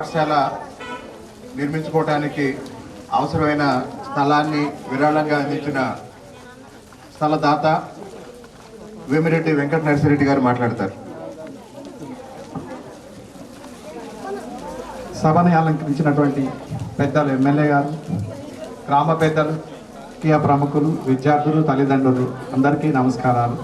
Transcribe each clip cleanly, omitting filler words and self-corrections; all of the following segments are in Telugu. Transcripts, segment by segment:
పాఠశాల నిర్మించుకోవడానికి అవసరమైన స్థలాన్ని విరాళంగా అందించిన స్థలదాత వేమిరెడ్డి వెంకట నరసిరెడ్డి గారు మాట్లాడతారు. సభని అలంకరించినటువంటి పెద్దలు, ఎమ్మెల్యే గారు, గ్రామ పెద్దలు, ముఖ్య ప్రముఖులు, విద్యార్థులు, తల్లిదండ్రులు అందరికీ నమస్కారాలు.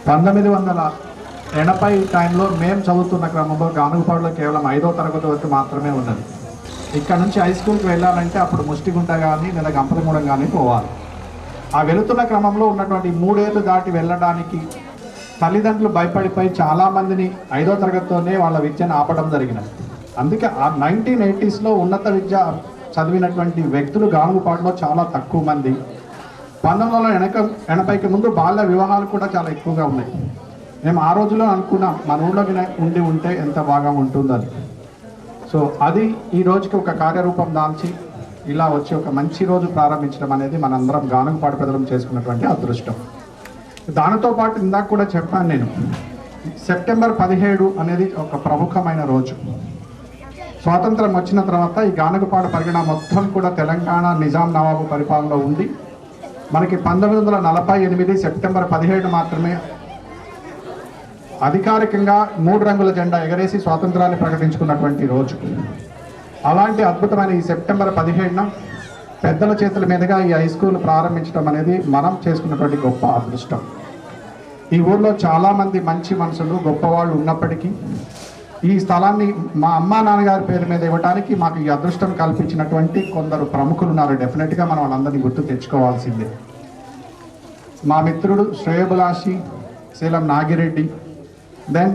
1980 టైంలో మేము చదువుతున్న క్రమంలో గానుగపాడులో కేవలం 5వ తరగతి వరకు మాత్రమే ఉన్నది. ఇక్కడ నుంచి హై స్కూల్కి వెళ్ళాలంటే అప్పుడు ముష్టిగుంట కానీ లేదా గంపలగూడెం కానీ పోవాలి. ఆ వెళుతున్న క్రమంలో ఉన్నటువంటి 3 ఏళ్ళు దాటి వెళ్ళడానికి తల్లిదండ్రులు భయపడిపోయి చాలామందిని 5వ తరగతితోనే వాళ్ళ విద్యను ఆపడం జరిగినది. అందుకే ఆ 1980స్లో ఉన్నత విద్య చదివినటువంటి వ్యక్తులు గానుగపాడులో చాలా తక్కువ మంది. 1980కి ముందు బాల్య వివాహాలు కూడా చాలా ఎక్కువగా ఉన్నాయి. మేము ఆ రోజులో అనుకున్నాం మన ఊళ్ళో ఉంటే ఎంత బాగా ఉంటుందని. సో అది ఈ రోజుకి ఒక కార్యరూపం దాల్చి ఇలా వచ్చి ఒక మంచి రోజు ప్రారంభించడం అనేది మనందరం గానుగపాడు ప్రజలం చేసుకున్నటువంటి అదృష్టం. దానితో పాటు ఇందాక కూడా చెప్పాను నేను, సెప్టెంబర్ 17 అనేది ఒక ప్రముఖమైన రోజు. స్వాతంత్రం వచ్చిన తర్వాత ఈ గానుగపాడు పరిగణ మొత్తం కూడా తెలంగాణ నిజాం నవాబు పరిపాలనలో ఉండి మనకి 1948 సెప్టెంబర్ 17 మాత్రమే అధికారికంగా 3 రంగుల జెండా ఎగరేసి స్వాతంత్రాన్ని ప్రకటించుకున్నటువంటి రోజు. అలాంటి అద్భుతమైన ఈ సెప్టెంబర్ 17న పెద్దల చేతుల మీదుగా ఈ హై స్కూల్ ప్రారంభించడం అనేది మనం చేసుకున్నటువంటి గొప్ప అదృష్టం. ఈ ఊర్లో చాలామంది మంచి మనుషులు, గొప్పవాళ్ళు ఉన్నప్పటికీ ఈ స్థలాన్ని మా అమ్మా నాన్నగారి పేరు మీద ఇవ్వడానికి మాకు ఈ అదృష్టం కల్పించినటువంటి కొందరు ప్రముఖులు ఉన్నారు. డెఫినెట్గా మనం వాళ్ళందరినీ గుర్తు తెచ్చుకోవాల్సిందే. మా మిత్రుడు శ్రేయభిలాషి శీలం నాగిరెడ్డి, దెన్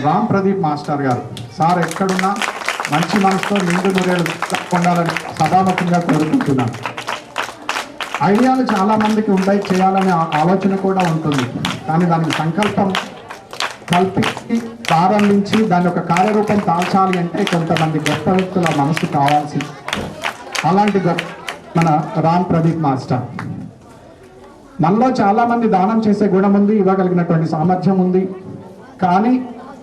రామ్ ప్రదీప్ మాస్టర్ గారు. సార్ ఎక్కడున్నా మంచి మనసుతో నిండు నూరేళ్ళు ఉండాలని సభాముఖంగా కోరుకుంటున్నాను. ఐడియాలు చాలామందికి ఉంటాయి, చేయాలనే ఆలోచన కూడా ఉంటుంది, కానీ దానికి సంకల్పం కల్పించి ప్రారంభించి దాని ఒక కార్యరూపం దాల్చాలి అంటే కొంతమంది గొప్ప వ్యక్తుల మనసు కావాల్సి. అలాంటి మన రామ్ ప్రదీప్ మాస్టర్. మనలో చాలామంది దానం చేసే గుణం ఉంది, ఇవ్వగలిగినటువంటి సామర్థ్యం ఉంది, కానీ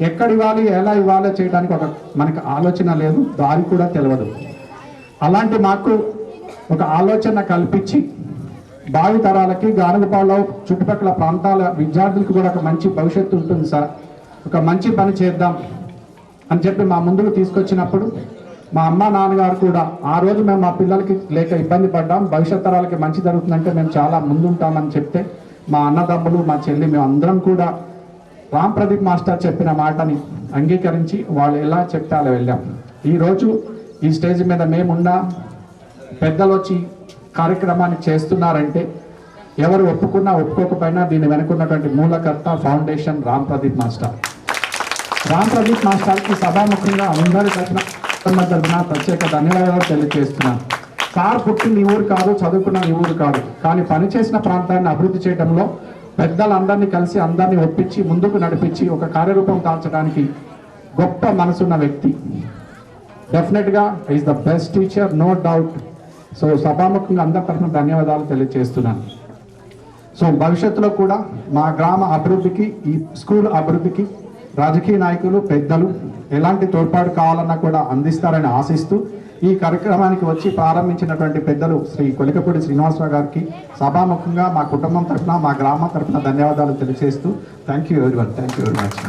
ఎక్కడ ఇవ్వాలి, ఎలా ఇవ్వాలో చేయడానికి మనకు ఆలోచన లేదు, దారి కూడా తెలియదు. అలాంటి మాకు ఒక ఆలోచన కల్పించి భావి తరాలకి గానుగపాడులో చుట్టుపక్కల ప్రాంతాల విద్యార్థులకు కూడా ఒక మంచి భవిష్యత్తు ఉంటుంది సార్, ఒక మంచి పని చేద్దాం అని చెప్పి మా ముందుకు తీసుకొచ్చినప్పుడు మా అమ్మ నాన్నగారు కూడా ఆ రోజు మేము మా పిల్లలకి లేక ఇబ్బంది పడ్డాం, భవిష్యత్ తరాలకి మంచి జరుగుతుందంటే మేము చాలా ముందుంటామని చెప్తే మా అన్నదమ్ములు, మా చెల్లి, మేము అందరం కూడా రామ్ ప్రదీప్ మాస్టర్ చెప్పిన మాటని అంగీకరించి వాళ్ళు ఎలా చెప్తే అలా వెళ్ళాం. ఈరోజు ఈ స్టేజ్ మీద మేమున్నా పెద్దలు వచ్చి కార్యక్రమాన్ని చేస్తున్నారంటే ఎవరు ఒప్పుకున్నా ఒప్పుకోకపోయినా దీన్ని వెనుకున్నటువంటి మూలకర్త, ఫౌండేషన్ రామ్ ప్రదీప్ మాస్టర్. రామ్ ప్రదీప్ మాస్టర్కి సభాముఖంగా అందరి తరఫున ప్రత్యేక ధన్యవాదాలు తెలియజేస్తున్నాను. సార్ పుట్టిన ఈ ఊరు కాదు, చదువుకున్న ఈ ఊరు కాదు, కానీ పనిచేసిన ప్రాంతాన్ని అభివృద్ధి చేయడంలో పెద్దలందరినీ కలిసి అందరినీ ఒప్పించి ముందుకు నడిపించి ఒక కార్యరూపం దాల్చడానికి గొప్ప మనసున్న వ్యక్తి. డెఫినెట్గా is the best teacher, no doubt. So సభాముఖంగా అందరి తరఫున ధన్యవాదాలు తెలియజేస్తున్నాను. సో భవిష్యత్తులో కూడా మా గ్రామ అభివృద్ధికి, ఈ స్కూల్ అభివృద్ధికి రాజకీయ నాయకులు, పెద్దలు ఎలాంటి తోడ్పాటు కావాలన్నా కూడా అందిస్తారని ఆశిస్తూ ఈ కార్యక్రమానికి వచ్చి ప్రారంభించినటువంటి పెద్దలు శ్రీ కొలికపూడి శ్రీనివాసరావు గారికి సభాముఖంగా మా కుటుంబం తరఫున, మా గ్రామం తరఫున ధన్యవాదాలు తెలియజేస్తూ thank you everyone. Thank you very much.